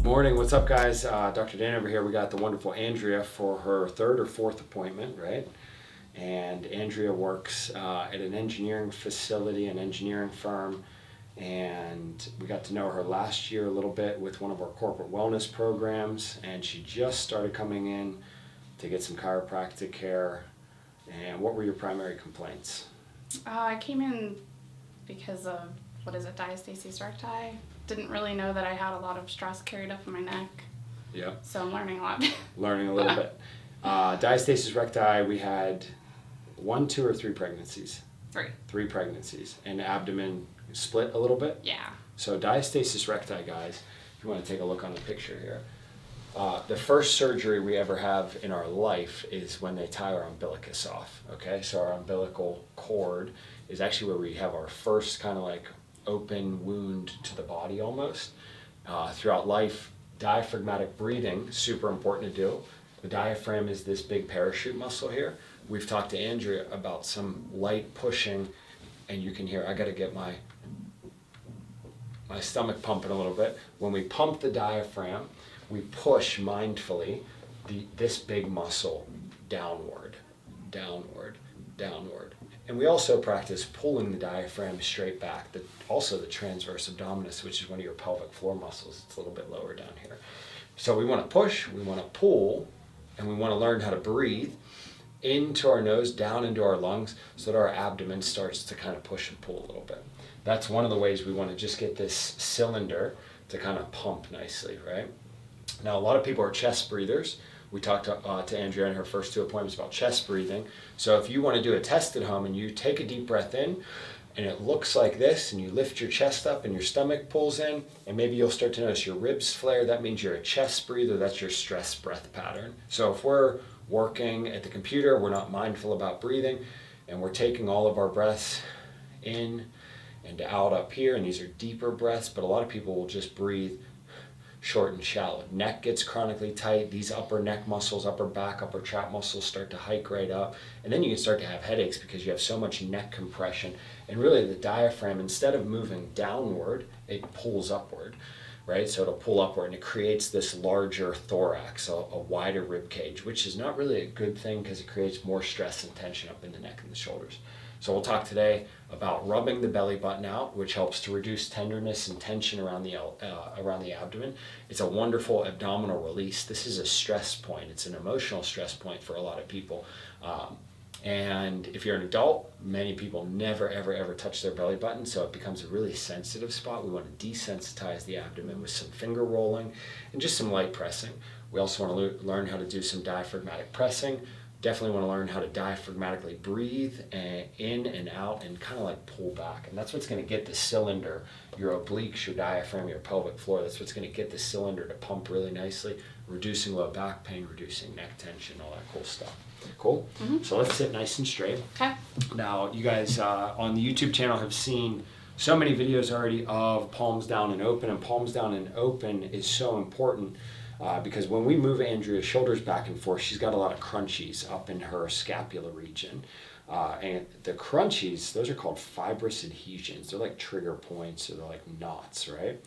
Morning, what's up guys? Dr. Dan over here. We got the wonderful Andrea for her third or fourth appointment, right? And Andrea works at an engineering facility, an engineering firm, and we got to know her last year a little bit with one of our corporate wellness programs, and she just started coming in to get some chiropractic care. And what were your primary complaints? I came in because of, diastasis recti. Didn't really know that I had a lot of stress carried up in my neck. Yeah. So I'm learning a lot. Learning a little bit. Diastasis recti, we had 1, 2, or 3 pregnancies? 3. 3 pregnancies. And abdomen split a little bit? Yeah. So diastasis recti, guys, if you want to take a look on the picture here, the first surgery we ever have in our life is when they tie our umbilicus off, okay? So our umbilical cord is actually where we have our first kind of like open wound to the body almost. Throughout life, diaphragmatic breathing, super important to do. The diaphragm is this big parachute muscle here. We've talked to Andrea about some light pushing, and you can hear, I gotta get my stomach pumping a little bit. When we pump the diaphragm, we push mindfully this big muscle downward, downward, downward. And we also practice pulling the diaphragm straight back. Also the transverse abdominis, which is one of your pelvic floor muscles. It's a little bit lower down here. So we want to push, we want to pull, and we want to learn how to breathe into our nose, down into our lungs, so that our abdomen starts to kind of push and pull a little bit. That's one of the ways we want to just get this cylinder to kind of pump nicely, right? Now, a lot of people are chest breathers. We talked to Andrea in her first 2 appointments about chest breathing. So if you want to do a test at home and you take a deep breath in and it looks like this, and you lift your chest up and your stomach pulls in, and maybe you'll start to notice your ribs flare, that means you're a chest breather. That's your stress breath pattern. So if we're working at the computer, we're not mindful about breathing, and we're taking all of our breaths in and out up here, and these are deeper breaths, but a lot of people will just breathe short and shallow. Neck gets chronically tight. These upper neck muscles, upper back, upper trap muscles start to hike right up. And then you can start to have headaches because you have so much neck compression. And really the diaphragm, instead of moving downward, it pulls upward, right? So it'll pull upward and it creates this larger thorax, a wider rib cage, which is not really a good thing because it creates more stress and tension up in the neck and the shoulders. So we'll talk today about rubbing the belly button out, which helps to reduce tenderness and tension around the abdomen. It's a wonderful abdominal release. This is a stress point. It's an emotional stress point for a lot of people. And if you're an adult, many people never, ever, ever touch their belly button, so it becomes a really sensitive spot. We want to desensitize the abdomen with some finger rolling and just some light pressing. We also want to learn how to do some diaphragmatic pressing. Definitely want to learn how to diaphragmatically breathe in and out and kind of like pull back. And that's what's going to get the cylinder, your obliques, your diaphragm, your pelvic floor, that's what's going to get the cylinder to pump really nicely, reducing low back pain, reducing neck tension, all that cool stuff. Cool? Mm-hmm. So let's sit nice and straight. Okay. Now, you guys on the YouTube channel have seen so many videos already of palms down and open, and palms down and open is so important. Because when we move Andrea's shoulders back and forth, she's got a lot of crunchies up in her scapula region. And the crunchies, those are called fibrous adhesions. They're like trigger points, or they're like knots, right?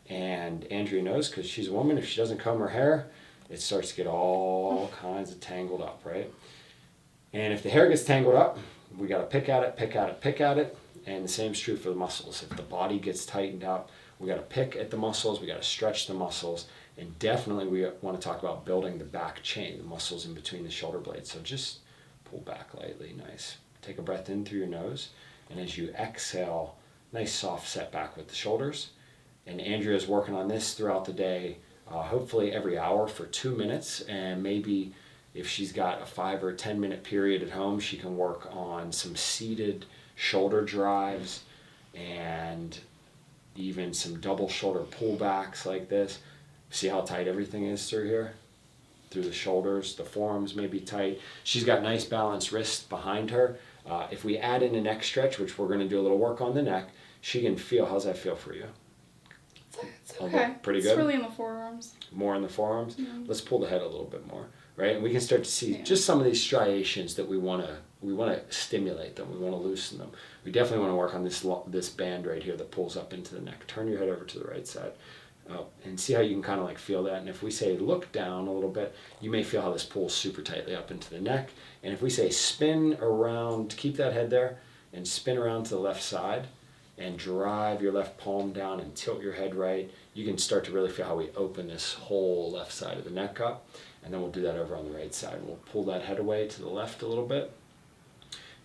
And Andrea knows because she's a woman, if she doesn't comb her hair, it starts to get all kinds of tangled up, right? And if the hair gets tangled up, we got to pick at it, pick at it, pick at it. And the same is true for the muscles. If the body gets tightened up, we got to pick at the muscles, we got to stretch the muscles. And definitely we want to talk about building the back chain, the muscles in between the shoulder blades. So just pull back lightly, nice. Take a breath in through your nose. And as you exhale, nice soft set back with the shoulders. And Andrea's working on this throughout the day, hopefully every hour for 2 minutes. And maybe if she's got a 5 or 10 minute period at home, she can work on some seated shoulder drives and even some double shoulder pullbacks like this. See how tight everything is through here? Through the shoulders, the forearms may be tight. She's got nice balanced wrists behind her. If we add in a neck stretch, which we're going to do a little work on the neck, she can feel. How's that feel for you? It's okay. Pretty good? It's really in the forearms. More in the forearms? Mm-hmm. Let's pull the head a little bit more, right? And we can start to see just some of these striations that we want to stimulate them. We want to loosen them. We definitely want to work on this band right here that pulls up into the neck. Turn your head over to the right side. up. And see how you can kind of like feel that. And if we say look down a little bit, you may feel how this pulls super tightly up into the neck. And if we say spin around, keep that head there, and spin around to the left side, and drive your left palm down and tilt your head right, you can start to really feel how we open this whole left side of the neck up. And then we'll do that over on the right side. We'll pull that head away to the left a little bit.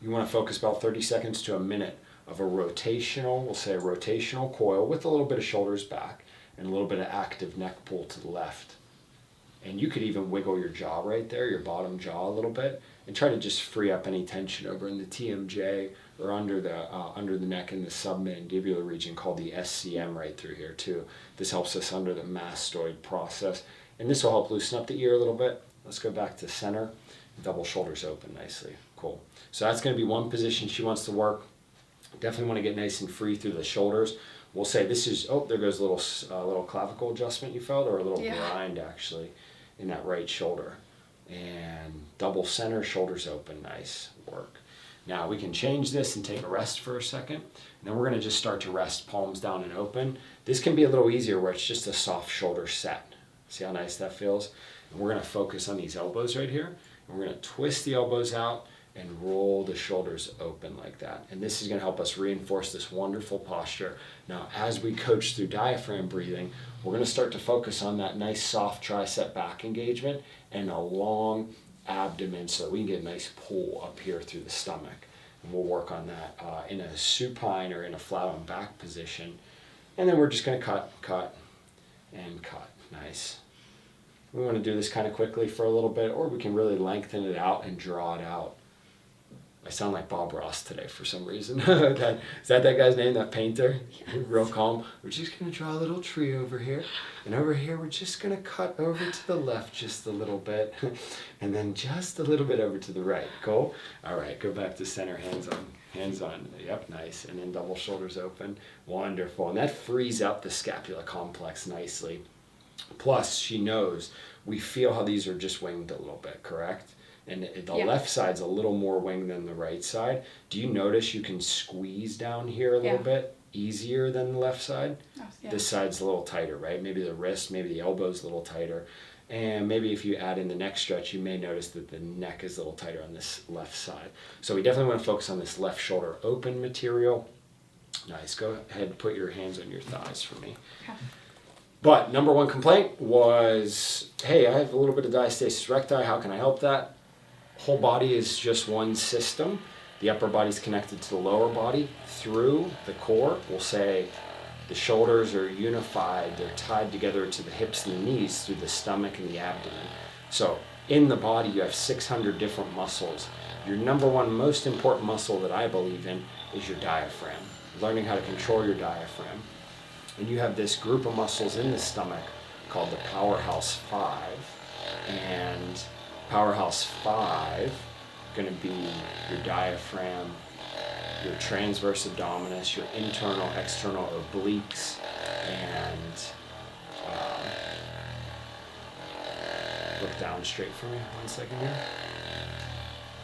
You want to focus about 30 seconds to a minute of a rotational, we'll say a rotational coil with a little bit of shoulders back and a little bit of active neck pull to the left. And you could even wiggle your jaw right there, your bottom jaw a little bit, and try to just free up any tension over in the TMJ or under the neck in the submandibular region called the SCM right through here too. This helps us under the mastoid process. And this will help loosen up the ear a little bit. Let's go back to center. Double shoulders open nicely. Cool. So that's going to be one position she wants to work. Definitely want to get nice and free through the shoulders. We'll say this is, oh, there goes a little clavicle adjustment you felt, or a little grind actually in that right shoulder. And double center, shoulders open, nice work. Now we can change this and take a rest for a second. And then we're going to just start to rest, palms down and open. This can be a little easier where it's just a soft shoulder set. See how nice that feels? And we're going to focus on these elbows right here. And we're going to twist the elbows out and roll the shoulders open like that. And this is going to help us reinforce this wonderful posture. Now, as we coach through diaphragm breathing, we're going to start to focus on that nice soft tricep back engagement and a long abdomen so that we can get a nice pull up here through the stomach. And we'll work on that in a supine or in a flat on back position. And then we're just going to cut, and cut. Nice. We want to do this kind of quickly for a little bit, or we can really lengthen it out and draw it out. I sound like Bob Ross today for some reason. Is that guy's name, that painter? Yes. Real calm. We're just going to draw a little tree over here. And over here, we're just going to cut over to the left just a little bit. And then just a little bit over to the right. Cool? All right, go back to center, hands on. Hands on. Yep, nice. And then double shoulders open. Wonderful. And that frees up the scapula complex nicely. Plus, she knows we feel how these are just winged a little bit, correct? And the left side's a little more winged than the right side. Do you notice you can squeeze down here a little bit easier than the left side? Oh, yeah. This side's a little tighter, right? Maybe the wrist, maybe the elbow's a little tighter. And maybe if you add in the neck stretch, you may notice that the neck is a little tighter on this left side. So we definitely want to focus on this left shoulder open material. Nice. Go ahead and put your hands on your thighs for me. Okay. But number one complaint was, hey, I have a little bit of diastasis recti. How can I help that? Whole body is just one system. The upper body is connected to the lower body through the core. We'll say the shoulders are unified. They're tied together to the hips and the knees through the stomach and the abdomen. So in the body, you have 600 different muscles. Your number one most important muscle that I believe in is your diaphragm. Learning how to control your diaphragm. And you have this group of muscles in the stomach called the Powerhouse 5. And Powerhouse 5 going to be your diaphragm, your transverse abdominis, your internal, external obliques, and look down straight for me 1 second here.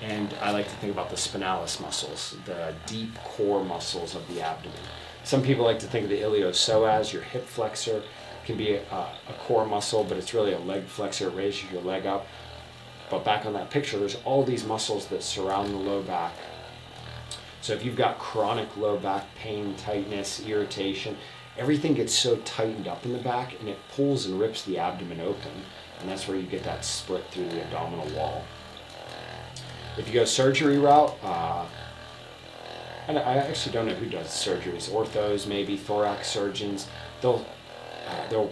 And I like to think about the spinalis muscles, the deep core muscles of the abdomen. Some people like to think of the iliopsoas, your hip flexor, can be a core muscle, but it's really a leg flexor. It raises your leg up. But back on that picture, there's all these muscles that surround the low back. So if you've got chronic low back pain, tightness, irritation, everything gets so tightened up in the back and it pulls and rips the abdomen open. And that's where you get that split through the abdominal wall. If you go surgery route, and I actually don't know who does surgeries, orthos, maybe thorax surgeons, they'll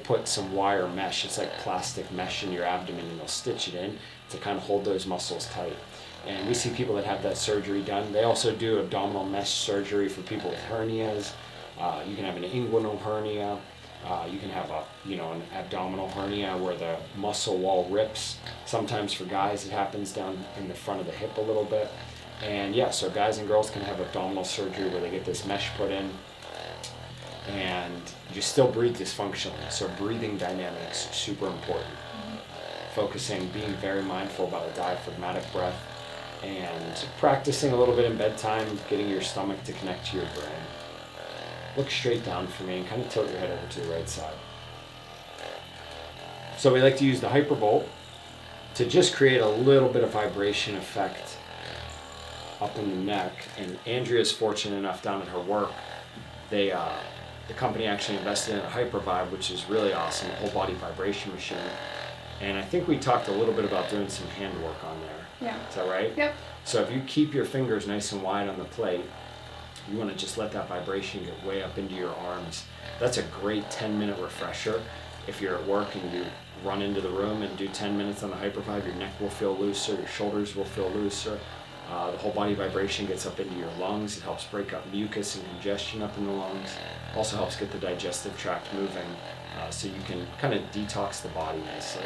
put some wire mesh, it's like plastic mesh in your abdomen, and they'll stitch it in to kind of hold those muscles tight. And we see people that have that surgery done. They also do abdominal mesh surgery for people with hernias. You can have an inguinal hernia. You can have an abdominal hernia where the muscle wall rips. Sometimes for guys it happens down in the front of the hip a little bit. And yeah, so guys and girls can have abdominal surgery where they get this mesh put in. And you still breathe dysfunctionally. So breathing dynamics, super important. Focusing, being very mindful about a diaphragmatic breath, and practicing a little bit in bedtime, getting your stomach to connect to your brain. Look straight down for me and kind of tilt your head over to the right side. So we like to use the hypervolt to just create a little bit of vibration effect up in the neck. And Andrea's fortunate enough down at her work, the company actually invested in a HyperVibe, which is really awesome, a whole body vibration machine. And I think we talked a little bit about doing some hand work on there. Yeah. Is that right? Yep. So if you keep your fingers nice and wide on the plate, you want to just let that vibration get way up into your arms. That's a great 10-minute refresher. If you're at work and you run into the room and do 10 minutes on the HyperVibe, your neck will feel looser, your shoulders will feel looser. The whole body vibration gets up into your lungs. It helps break up mucus and congestion up in the lungs. Also helps get the digestive tract moving, so you can kind of detox the body nicely.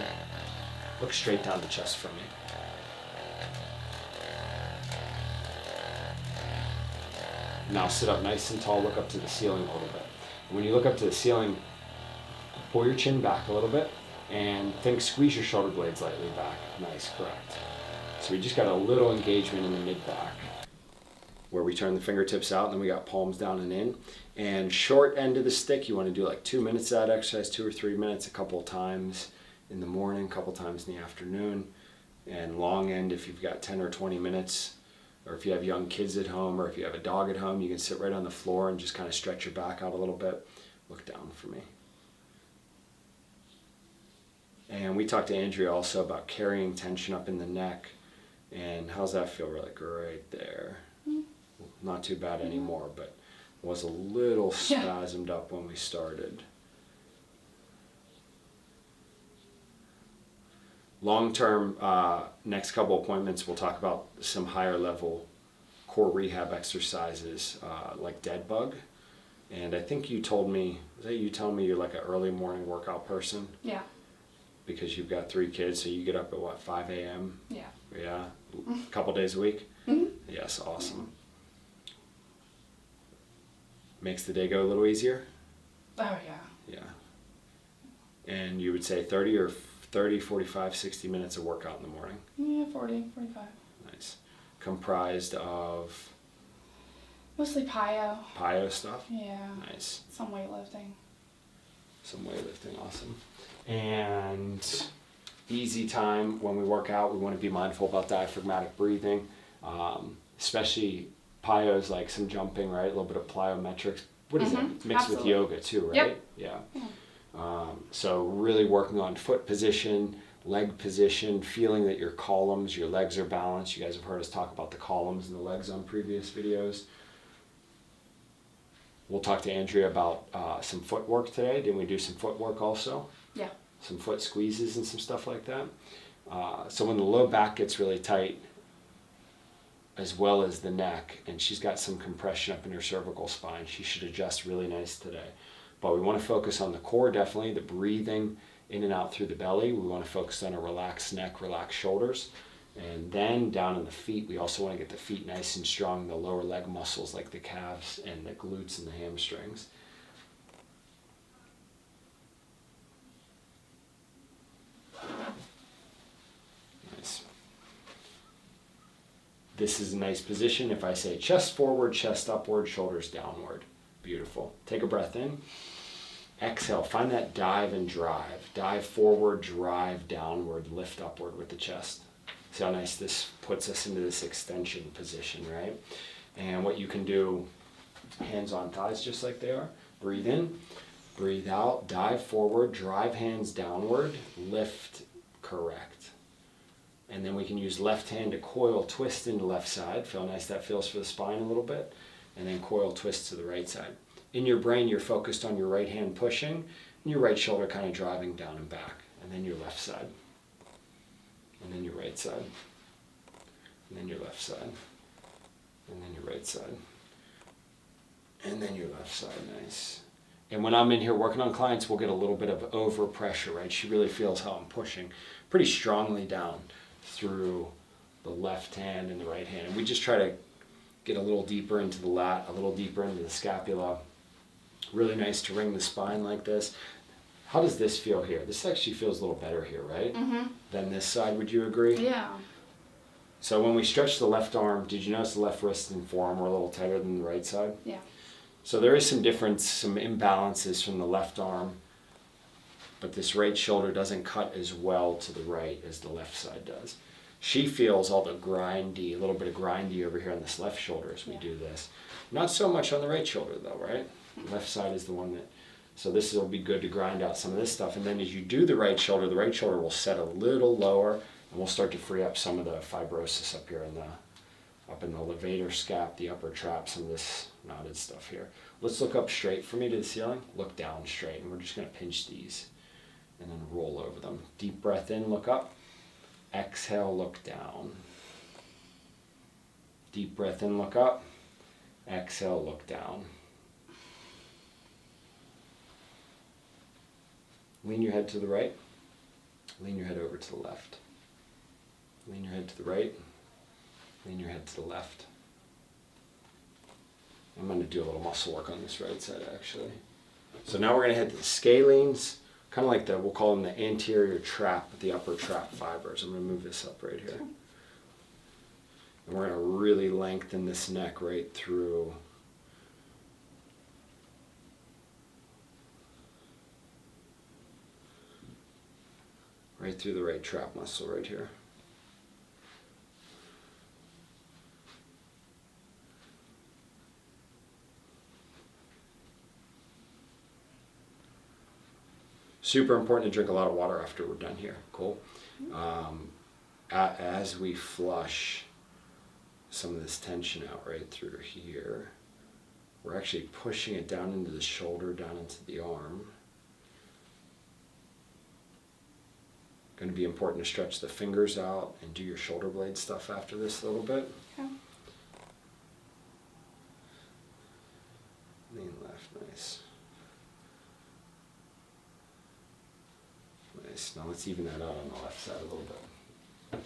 Look straight down the chest for me. Now sit up nice and tall, look up to the ceiling a little bit. And when you look up to the ceiling, pull your chin back a little bit and squeeze your shoulder blades lightly back. Nice, correct. So we just got a little engagement in the mid-back where we turn the fingertips out and then we got palms down and in. And short end of the stick, you want to do like 2 minutes of that exercise, 2 or 3 minutes, a couple of times in the morning, a couple times in the afternoon. And long end, if you've got 10 or 20 minutes, or if you have young kids at home, or if you have a dog at home, you can sit right on the floor and just kind of stretch your back out a little bit. Look down for me. And we talked to Andrea also about carrying tension up in the neck. And how's that feel? Really great there. Not too bad anymore, but was a little spasmed up when we started. Long-term, next couple appointments, we'll talk about some higher level core rehab exercises like dead bug. And I think you told me, was that you telling me you're like an early morning workout person? Yeah. Because you've got 3 kids, so you get up at what, 5 a.m.? Yeah. Yeah, a couple days a week? Mm-hmm. Yes, awesome. Makes the day go a little easier? Oh, yeah. Yeah. And you would say 30, 45, 60 minutes of workout in the morning? Yeah, 40, 45. Nice. Comprised of? Mostly plyo. Plyo stuff? Yeah. Nice. Some weightlifting. Some weightlifting, awesome. And easy time when we work out, we want to be mindful about diaphragmatic breathing, especially plyos, like some jumping, right? A little bit of plyometrics. What is that? It's mixed with yoga too, right? Yep. Yeah. So really working on foot position, leg position, feeling that your columns, your legs are balanced. You guys have heard us talk about the columns and the legs on previous videos. We'll talk to Andrea about some footwork today. Didn't we do some footwork also? Yeah. Some foot squeezes and some stuff like that. So when the low back gets really tight, as well as the neck, and she's got some compression up in her cervical spine, she should adjust really nice today. But we want to focus on the core, definitely, the breathing in and out through the belly. We want to focus on a relaxed neck, relaxed shoulders. And then down in the feet, we also want to get the feet nice and strong, the lower leg muscles like the calves and the glutes and the hamstrings. Nice. This is a nice position. If I say chest forward, chest upward, shoulders downward. Beautiful. Take a breath in. Exhale. Find that dive and drive. Dive forward, drive downward, lift upward with the chest. See how nice this puts us into this extension position, right? And what you can do, hands on thighs just like they are. Breathe in, breathe out, dive forward, drive hands downward, lift, correct. And then we can use left hand to coil twist into left side. Feel nice that feels for the spine a little bit. And then coil twist to the right side. In your brain, you're focused on your right hand pushing and your right shoulder kind of driving down and back. And then your left side. And then your right side. And then your left side. And then your right side. And then your left side, nice. And when I'm in here working on clients, we'll get a little bit of over pressure, right? She really feels how I'm pushing pretty strongly down through the left hand and the right hand. And we just try to get a little deeper into the lat, a little deeper into the scapula. Really nice to ring the spine like this. How does this feel here? This actually feels a little better here, right? Mm-hmm. Than this side, would you agree? Yeah. So when we stretch the left arm, did you notice the left wrist and forearm were a little tighter than the right side? Yeah. So there is some difference, some imbalances from the left arm but this right shoulder doesn't cut as well to the right as the left side does. She feels all the grindy, a little bit of grindy over here on this left shoulder as we do this. Not so much on the right shoulder though, right? The left side is the one that, so this will be good to grind out some of this stuff. And then as you do the right shoulder will set a little lower, and we'll start to free up some of the fibrosis up here in the, up in the levator scap, the upper trap, some of this knotted stuff here. Let's look up straight for me to the ceiling. Look down straight, and we're just gonna pinch these and then roll over them. Deep breath in, look up. Exhale, look down. Deep breath in, look up. Exhale, look down. Lean your head to the right. Lean your head over to the left. Lean your head to the right. Lean your head to the left. I'm going to do a little muscle work on this right side actually. So now we're going to head to the scalenes, kind of like the, we'll call them the anterior trap, the upper trap fibers. I'm going to move this up right here. And we're going to really lengthen this neck right through. Right through the right trap muscle right here. Super important to drink a lot of water after we're done here. Cool. As we flush some of this tension out right through here, we're actually pushing it down into the shoulder, down into the arm. Going to be important to stretch the fingers out and do your shoulder blade stuff after this a little bit. Okay. Lean left, nice. Nice. Now let's even that out on the left side a little bit.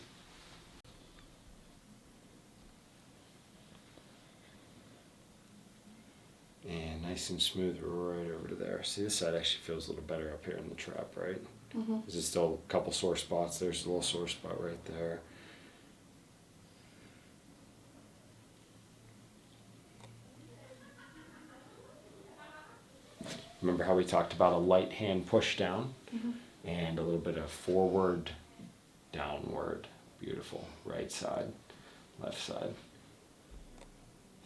And nice and smooth right over to there. See, this side actually feels a little better up here in the trap, right? Mm-hmm. There's still a couple sore spots. There's a little sore spot right there. Remember how we talked about a light hand push down and a little bit of forward, downward. Beautiful. Right side, left side.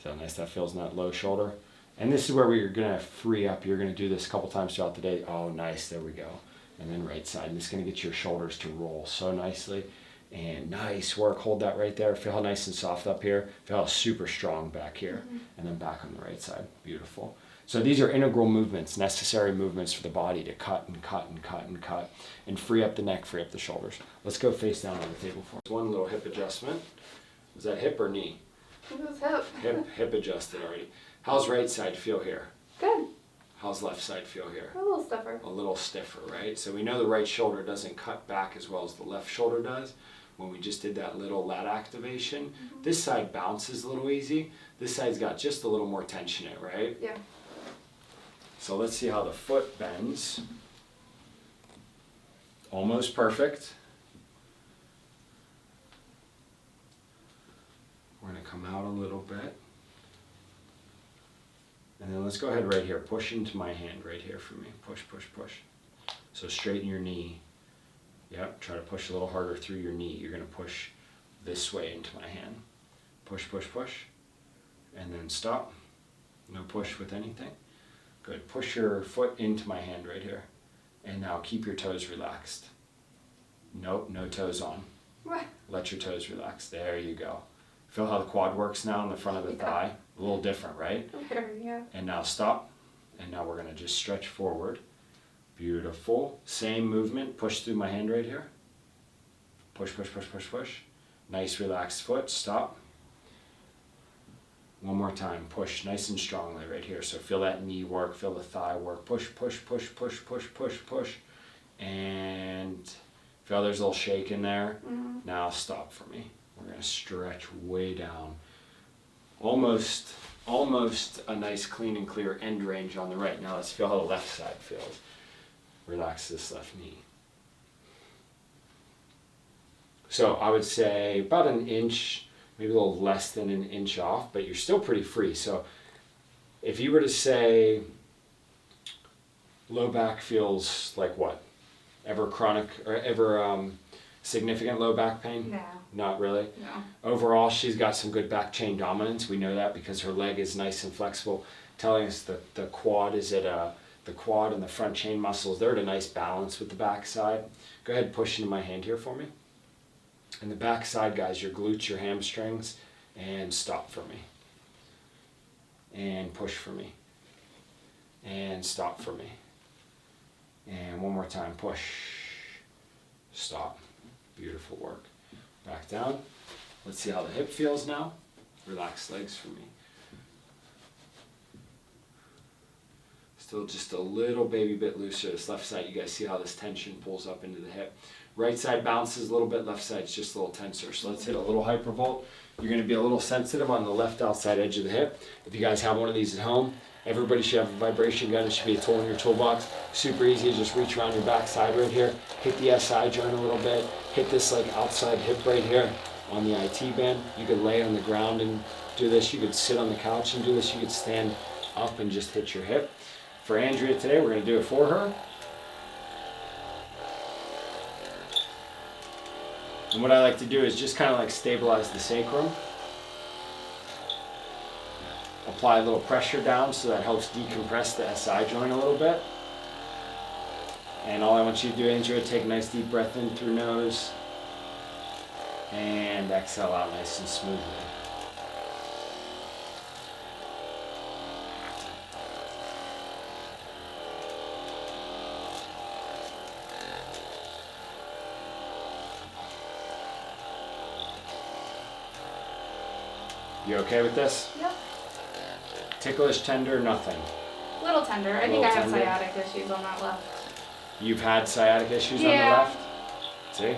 See how nice that feels in that low shoulder? And this is where we're going to free up. You're going to do this a couple times throughout the day. Oh, nice. There we go. And then right side. And it's going to get your shoulders to roll so nicely. And nice work. Hold that right there. Feel how nice and soft up here. Feel how super strong back here. And then back on the right side. Beautiful. So these are integral movements, necessary movements for the body to cut and cut and cut and cut and free up the neck, free up the shoulders. Let's go face down on the table for us. One little hip adjustment. Was that hip or knee? It was hip. Hip adjusted already. How's right side feel here? Good. How's left side feel here? A little stiffer. A little stiffer, right? So we know the right shoulder doesn't cut back as well as the left shoulder does. When we just did that little lat activation, this side bounces a little easy. This side's got just a little more tension in it, right? Yeah. So let's see how the foot bends. Almost perfect. We're going to come out a little bit. And then let's go ahead right here. Push into my hand right here for me. Push, push, push. So straighten your knee. Yep, try to push a little harder through your knee. You're going to push this way into my hand. Push, push, push. And then stop. No push with anything. Good. Push your foot into my hand right here. And now keep your toes relaxed. Nope, no toes on. What? Let your toes relax. There you go. Feel how the quad works now in the front of the thigh? A little different, right? Very, yeah. And now stop. And now we're going to just stretch forward. Beautiful. Same movement. Push through my hand right here. Push, push, push, push, push. Nice relaxed foot. Stop. One more time. Push nice and strongly right here. So feel that knee work. Feel the thigh work. Push, push, push, push, push, push, push. And feel there's a little shake in there. Now stop for me. We're going to stretch way down. Almost a nice clean and clear end range on the right. Now let's feel how the left side feels. Relax this left knee. So I would say about an inch, maybe a little less than an inch off, but you're still pretty free. So if you were to say low back feels like what? Ever chronic or ever significant low back pain? No. Not really? No. Overall, she's got some good back chain dominance. We know that because her leg is nice and flexible, telling us that the quad is at the quad and the front chain muscles, they're at a nice balance with the back side. Go ahead and push into my hand here for me. And the back side, guys, your glutes, your hamstrings, and stop for me. And push for me. And stop for me. And one more time, push, stop. Beautiful work. Back down. Let's see how the hip feels now. Relax legs for me. Still just a little baby bit looser. This left side, you guys see how this tension pulls up into the hip. Right side bounces a little bit, left side's just a little tenser. So let's hit a little hypervolt. You're going to be a little sensitive on the left outside edge of the hip. If you guys have one of these at home, everybody should have a vibration gun. It should be a tool in your toolbox. Super easy. Just reach around your back side right here. Hit the SI joint a little bit. Hit this like outside hip right here on the IT band. You could lay on the ground and do this. You could sit on the couch and do this. You could stand up and just hit your hip. For Andrea today, we're going to do it for her. And what I like to do is just kind of like stabilize the sacrum. Apply a little pressure down so that helps decompress the SI joint a little bit. And all I want you to do, Andrea, take a nice deep breath in through nose. And exhale out nice and smoothly. You okay with this? Yep. Ticklish, tender, nothing. Little tender. I think Little I have tender. sciatic issues on that left. You've had sciatic issues on the Yeah. left? See?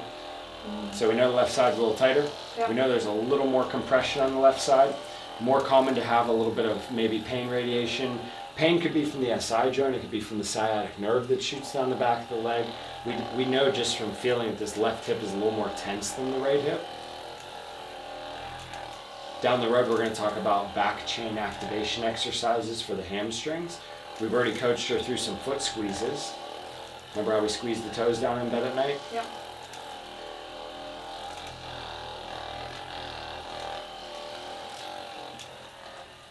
So we know the left side's a little tighter. Yep. We know there's a little more compression on the left side. More common to have a little bit of maybe pain radiation. Pain could be from the SI joint, it could be from the sciatic nerve that shoots down the back of the leg. We know just from feeling that this left hip is a little more tense than the right hip. Down the road, we're going to talk about back chain activation exercises for the hamstrings. We've already coached her through some foot squeezes. Remember how we squeeze the toes down in bed at night? Yep.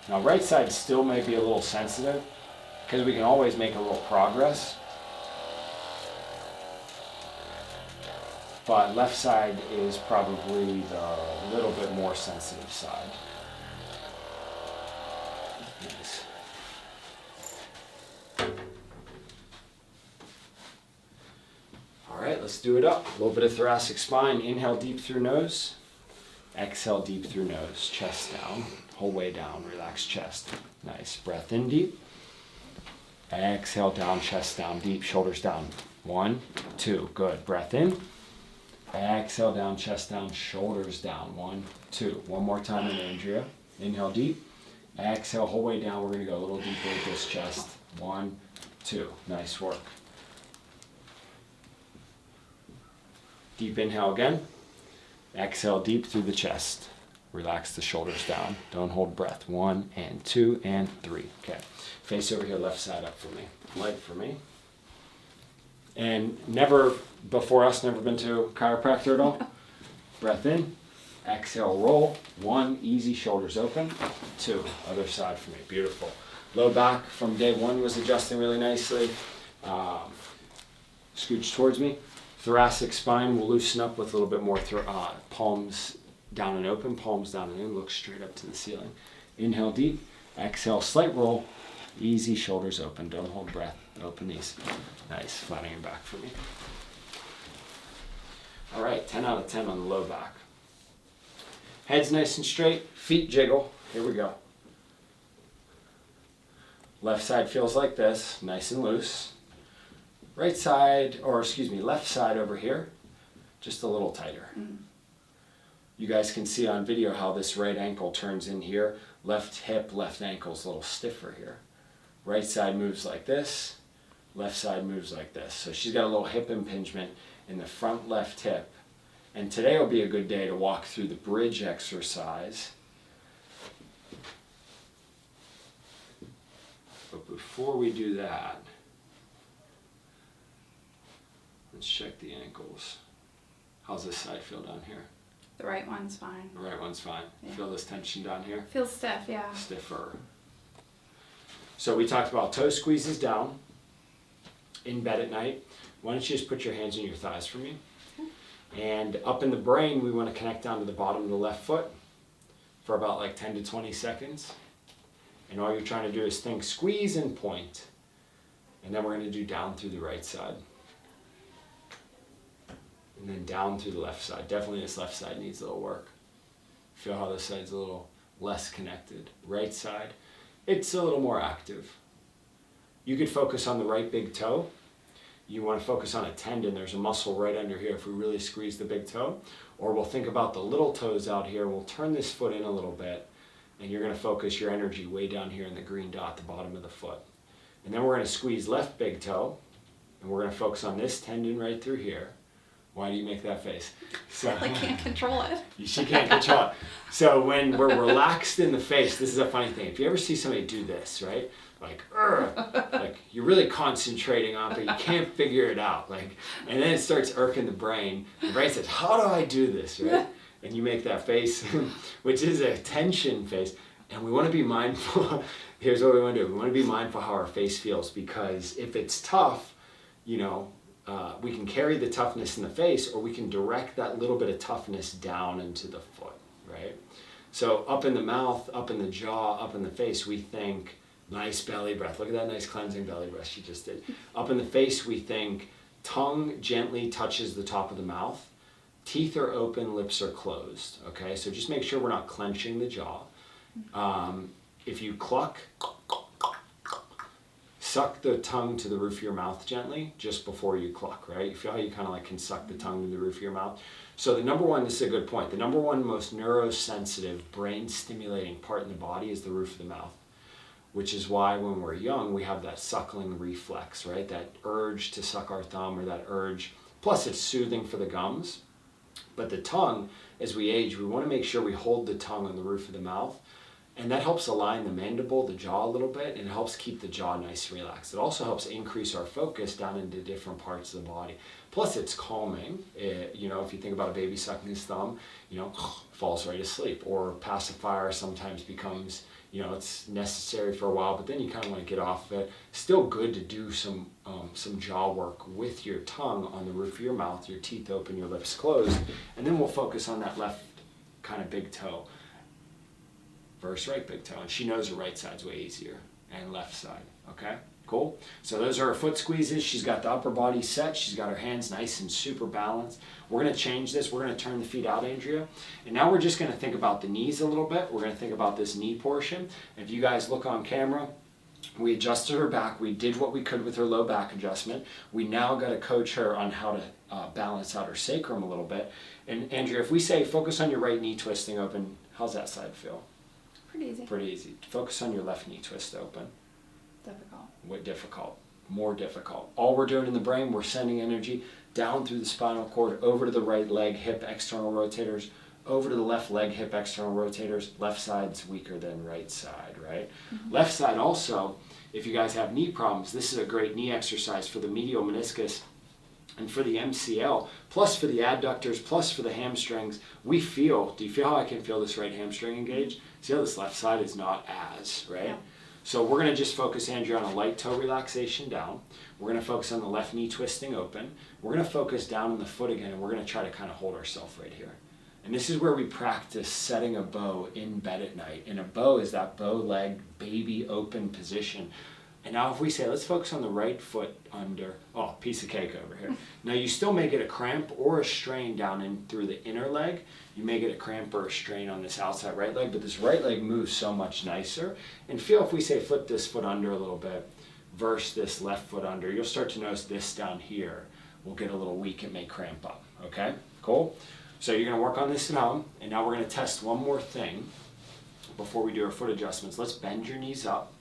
Now, right side still may be a little sensitive because we can always make a little progress. But left side is probably the little bit more sensitive side. Nice. All right, let's do it up. A little bit of thoracic spine. Inhale deep through nose. Exhale deep through nose. Chest down. Whole way down. Relax chest. Nice. Breath in deep. Exhale down, chest down, deep, shoulders down. 1, 2. Good. Breath in. Exhale down, chest down, shoulders down. 1, 2. One more time in, Andrea. Inhale deep. Exhale, whole way down. We're going to go a little deeper with this chest. 1, 2. Nice work. Deep inhale again. Exhale deep through the chest. Relax the shoulders down. Don't hold breath. 1 and 2 and 3. Okay. Face over here, left side up for me. Leg for me. And never before us, never been to a chiropractor at all. Breath in. Exhale, roll. 1, easy, shoulders open. 2, other side for me. Beautiful. Low back from day 1 was adjusting really nicely. Scooch towards me. Thoracic spine will loosen up with a little bit more palms down and open, palms down and in. Look straight up to the ceiling. Inhale deep. Exhale, slight roll. Easy, shoulders open. Don't hold breath. Open these. Nice. Flattening your back for me. All right, 10 out of 10 on the low back. Head's nice and straight. Feet jiggle. Here we go. Left side feels like this. Nice and loose. Right side, or excuse me, left side over here, just a little tighter. You guys can see on video how this right ankle turns in here. Left hip, left ankle's a little stiffer here. Right side moves like this. Left side moves like this. So she's got a little hip impingement in the front left hip. And today will be a good day to walk through the bridge exercise. But before we do that, Let's check the ankles. How's this side feel down here? The right one's fine. The right one's fine. Yeah. Feel this tension down here? Feels stiff, yeah. Stiffer. So we talked about toe squeezes down in bed at night. Why don't you just put your hands on your thighs for me? And up in the brain, we want to connect down to the bottom of the left foot for about like 10 to 20 seconds. And all you're trying to do is think squeeze and point. And then we're going to do down through the right side. And then down through the left side. Definitely this left side needs a little work. Feel how this side's a little less connected. Right side, it's a little more active. You could focus on the right big toe. You want to focus on a tendon. There's a muscle right under here if we really squeeze the big toe. Or we'll think about the little toes out here. We'll turn this foot in a little bit. And you're going to focus your energy way down here in the green dot at the bottom of the foot. And then we're going to squeeze left big toe. And we're going to focus on this tendon right through here. Why do you make that face? So, I can't control it. She can't control it. So when we're relaxed in the face, this is a funny thing. If you ever see somebody do this, right? Like you're really concentrating on it, but you can't figure it out. Like, and then it starts irking the brain. The brain says, how do I do this, right? And you make that face, which is a tension face. And we want to be mindful. Here's what we want to do. We want to be mindful how our face feels, because if it's tough, we can carry the toughness in the face, or we can direct that little bit of toughness down into the foot, right? So up in the mouth, up in the jaw, up in the face, we think nice belly breath. Look at that nice cleansing belly breath she just did. Up in the face, we think tongue gently touches the top of the mouth. Teeth are open, lips are closed, okay? So just make sure we're not clenching the jaw. If you cluck, suck the tongue to the roof of your mouth gently just before you cluck, right? You feel how you kind of like can suck the tongue to the roof of your mouth? So the number one, this is a good point, the number one most neurosensitive, brain-stimulating part in the body is the roof of the mouth, which is why when we're young, we have that suckling reflex, right? That urge to suck our thumb, or that urge, plus it's soothing for the gums. But the tongue, as we age, we want to make sure we hold the tongue on the roof of the mouth. And that helps align the mandible, the jaw a little bit, and it helps keep the jaw nice and relaxed. It also helps increase our focus down into different parts of the body. Plus it's calming. If you think about a baby sucking his thumb, falls right asleep. Or pacifier sometimes becomes, it's necessary for a while, but then you kind of want to get off of it. Still good to do some jaw work with your tongue on the roof of your mouth, your teeth open, your lips closed, and then we'll focus on that left kind of big toe versus right big toe. And she knows her right side's way easier, and left side, okay? Cool? So those are her foot squeezes. She's got the upper body set. She's got her hands nice and super balanced. We're going to change this. We're going to turn the feet out, Andrea. And now we're just going to think about the knees a little bit. We're going to think about this knee portion. If you guys look on camera, we adjusted her back. We did what we could with her low back adjustment. We now got to coach her on how to balance out her sacrum a little bit. And Andrea, if we say focus on your right knee twisting open, how's that side feel? Pretty easy. Pretty easy. Focus on your left knee twist open. Difficult. What difficult? More difficult. All we're doing in the brain, we're sending energy down through the spinal cord, over to the right leg, hip, external rotators, over to the left leg, hip, external rotators. Left side's weaker than right side, right? Mm-hmm. Left side also, if you guys have knee problems, this is a great knee exercise for the medial meniscus and for the MCL, plus for the adductors, plus for the hamstrings. Do you feel how I can feel this right hamstring engaged? See how this left side is not as, right? Yeah. So we're going to just focus, Andrea, on a light toe relaxation down. We're going to focus on the left knee twisting open. We're going to focus down on the foot again, and we're going to try to kind of hold ourselves right here. And this is where we practice setting a bow in bed at night. And a bow is that bow leg, baby open position. And now if we say, let's focus on the right foot under, piece of cake over here. Now you still may get a cramp or a strain down in through the inner leg. You may get a cramp or a strain on this outside right leg, but this right leg moves so much nicer. And feel if we say flip this foot under a little bit versus this left foot under, you'll start to notice this down here will get a little weak. It may cramp up, okay? Cool? So you're gonna work on this at home, and now we're gonna test one more thing before we do our foot adjustments. Let's bend your knees up.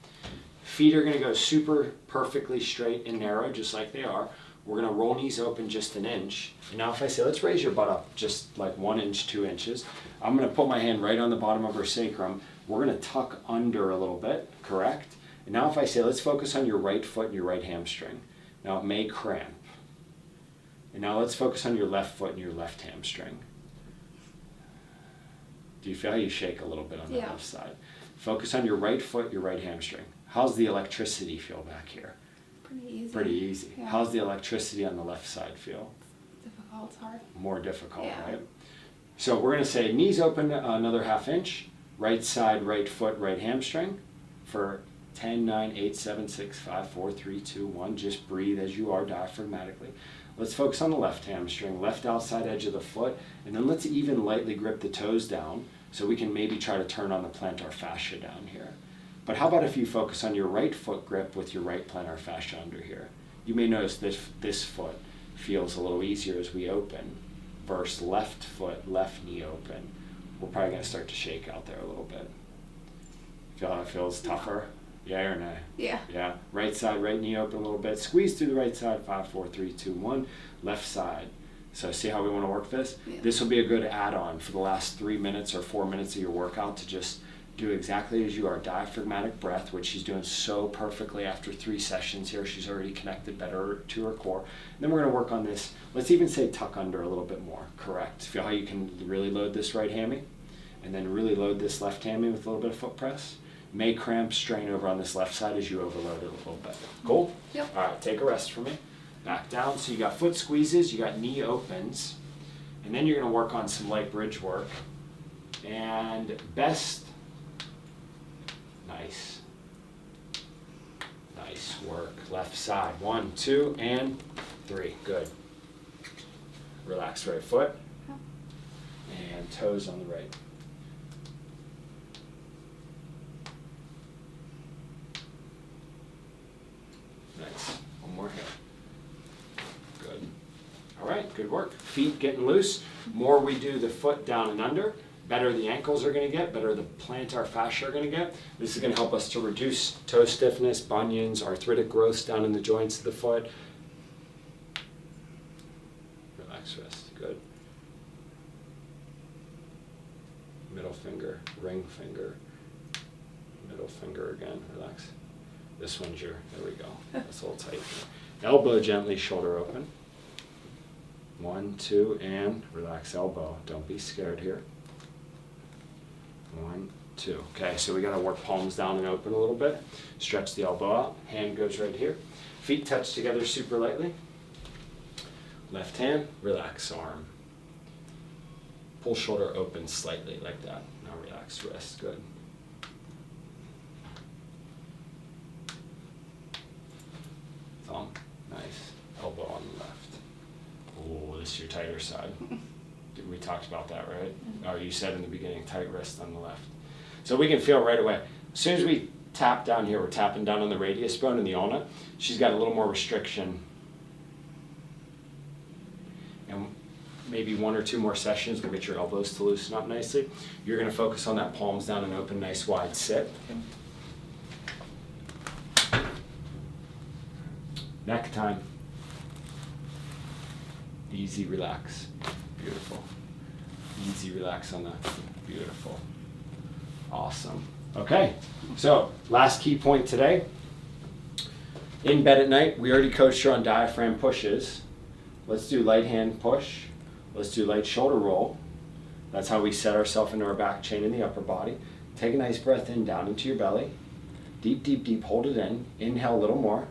Feet are gonna go super perfectly straight and narrow, just like they are. We're gonna roll knees open just an inch. And now if I say, let's raise your butt up just like 1 inch, 2 inches. I'm gonna put my hand right on the bottom of her sacrum. We're gonna tuck under a little bit, correct? And now if I say, let's focus on your right foot and your right hamstring. Now it may cramp. And now let's focus on your left foot and your left hamstring. Do you feel how you shake a little bit on the left side? Focus on your right foot, your right hamstring. How's the electricity feel back here? Pretty easy. Pretty easy. Yeah. How's the electricity on the left side feel? Difficult, it's hard. More difficult, Yeah. right? So we're going to say knees open another half inch, right side, right foot, right hamstring for 10, 9, 8, 7, 6, 5, 4, 3, 2, 1. Just breathe as you are diaphragmatically. Let's focus on the left hamstring, left outside edge of the foot, and then let's even lightly grip the toes down so we can maybe try to turn on the plantar fascia down here. But how about if you focus on your right foot grip with your right plantar fascia under here? You may notice this foot feels a little easier as we open versus left foot, left knee open. We're probably going to start to shake out there a little bit. Feel how it feels tougher? Yeah or nay? Yeah. Yeah. Right side, right knee open a little bit. Squeeze through the right side. 5, 4, 3, 2, 1. Left side. So see how we want to work this? Yeah. This will be a good add-on for the last 3 minutes or 4 minutes of your workout to just do exactly as you are. Diaphragmatic breath, which she's doing so perfectly after 3 sessions here. She's already connected better to her core. And then we're going to work on this. Let's even say tuck under a little bit more. Correct. Feel how you can really load this right hammy? And then really load this left hammy with a little bit of foot press. May cramp, strain over on this left side as you overload it a little bit. Cool? Yep. All right, take a rest for me. Back down. So you got foot squeezes, you got knee opens, and then you're going to work on some light bridge work. And best, nice. Nice work. Left side. 1, 2, and 3. Good. Relax right foot. And toes on the right. Nice. One more here. Good. All right, good work. Feet getting loose. More we do the foot down and under, better the ankles are going to get, better the plantar fascia are going to get. This is going to help us to reduce toe stiffness, bunions, arthritic growths down in the joints of the foot. Relax, rest. Good. Middle finger, ring finger, middle finger again. Relax. This one's your, there we go. That's a little tight. Elbow gently, shoulder open. 1, 2, and relax elbow. Don't be scared here. 1, 2. Okay, so we got to work palms down and open a little bit. Stretch the elbow out. Hand goes right here. Feet touch together super lightly. Left hand, relax arm. Pull shoulder open slightly like that. Now relax, rest. Good. Thumb, nice. Elbow on the left. Oh, this is your tighter side. We talked about that, right? Oh, you said in the beginning, tight wrist on the left. So we can feel right away. As soon as we tap down here, we're tapping down on the radius bone and the ulna. She's got a little more restriction. And maybe 1 or 2 more sessions will get your elbows to loosen up nicely. You're going to focus on that palms down and open, nice wide sit. Neck time. Easy, relax. Beautiful. Easy, relax on that. Beautiful. Awesome. Okay, so last key point today. In bed at night, we already coached her on diaphragm pushes. Let's do light hand push. Let's do light shoulder roll. That's how we set ourselves into our back chain in the upper body. Take a nice breath in, down into your belly. Deep, deep, deep, hold it in. Inhale a little more.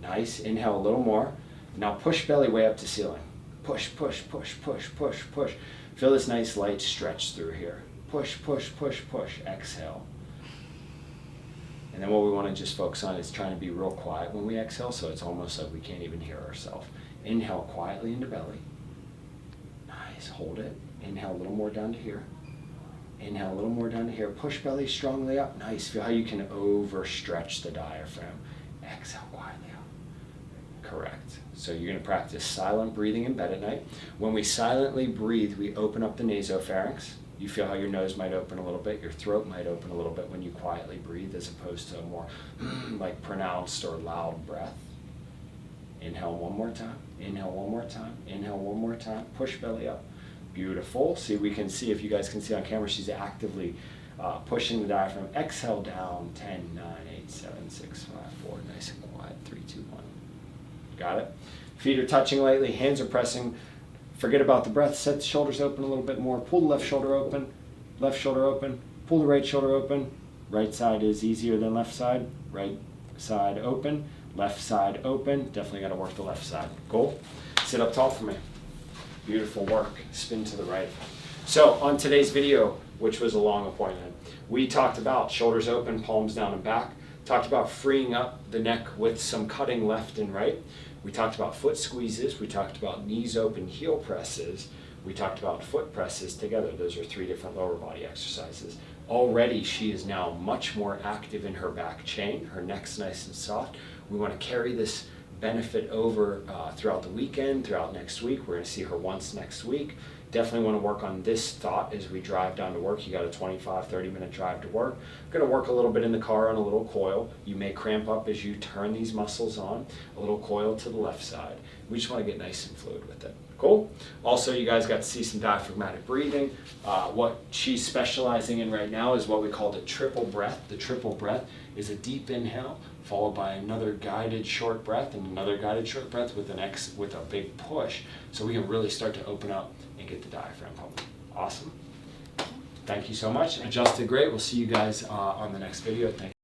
Nice, inhale a little more. Now push belly way up to ceiling. Push, push, push, push, push, push. Feel this nice light stretch through here. Push, push, push, push. Exhale. And then what we want to just focus on is trying to be real quiet when we exhale, so it's almost like we can't even hear ourselves. Inhale quietly into belly. Nice, hold it. Inhale a little more down to here. Inhale a little more down to here. Push belly strongly up. Nice. Feel how you can overstretch the diaphragm. Exhale quietly out. Correct. So you're going to practice silent breathing in bed at night. When we silently breathe, we open up the nasopharynx. You feel how your nose might open a little bit, your throat might open a little bit when you quietly breathe, as opposed to a more like pronounced or loud breath. Inhale one more time. Inhale one more time. Inhale one more time. Push belly up. Beautiful. See, we can see, if you guys can see on camera, she's actively pushing the diaphragm. Exhale down. 10, 9, 8, 7, 6, 5, 4. Nice and quiet. 3, 2, 1. Got it? Feet are touching lightly, hands are pressing. Forget about the breath, set the shoulders open a little bit more. Pull the left shoulder open, pull the right shoulder open. Right side is easier than left side. Right side open, left side open. Definitely got to work the left side. Cool? Sit up tall for me. Beautiful work. Spin to the right. So on today's video, which was a long appointment, we talked about shoulders open, palms down and back. Talked about freeing up the neck with some cutting left and right. We talked about foot squeezes. We talked about knees open, heel presses. We talked about foot presses together. Those are 3 different lower body exercises. Already she is now much more active in her back chain. Her neck's nice and soft. We want to carry this benefit over throughout the weekend, throughout next week. We're going to see her once next week. Definitely want to work on this thought as we drive down to work. You got a 25-30 minute drive to work. We're going to work a little bit in the car on a little coil. You may cramp up as you turn these muscles on. A little coil to the left side. We just want to get nice and fluid with it. Cool? Also, you guys got to see some diaphragmatic breathing. What she's specializing in right now is what we call the triple breath. The triple breath is a deep inhale followed by another guided short breath and another guided short breath with a big push, so we can really start to open up and get the diaphragm pumping. Awesome. Thank you so much. Adjusted great. We'll see you guys on the next video. Thank you.